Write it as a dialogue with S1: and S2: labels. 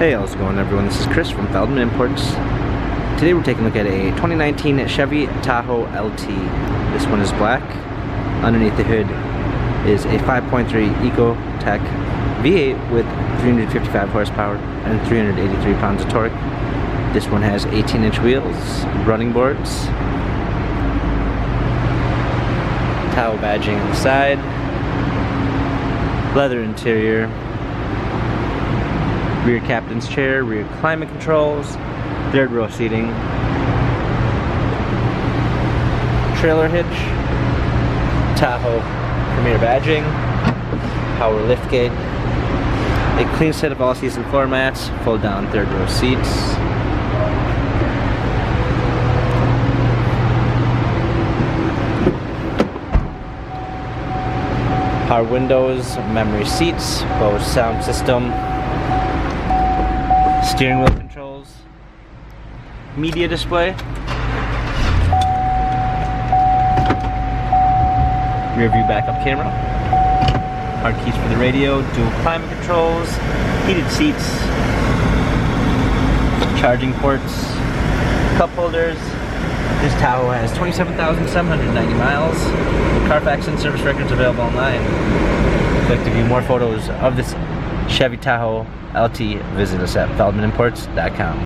S1: Hey, how's it going everyone? This is Chris from Feldmann Imports. Today we're taking a look at a 2019 Chevy Tahoe LT. This one is black. Underneath the hood is a 5.3 EcoTech V8 with 355 horsepower and 383 pounds of torque. This one has 18-inch wheels, running boards, Tahoe badging on the side, leather interior, rear captain's chair, rear climate controls, third row seating, trailer hitch, Tahoe Premier badging, power liftgate, a clean set of all-season floor mats, fold down third row seats, power windows, memory seats, Bose sound system, steering wheel controls, media display, rear view backup camera, hard keys for the radio, dual climate controls, heated seats, charging ports, cup holders. This Tahoe has 27,790 miles. Carfax and service records available online. If you'd like to view more photos of this Chevy Tahoe LT, visit us at feldmanimports.com.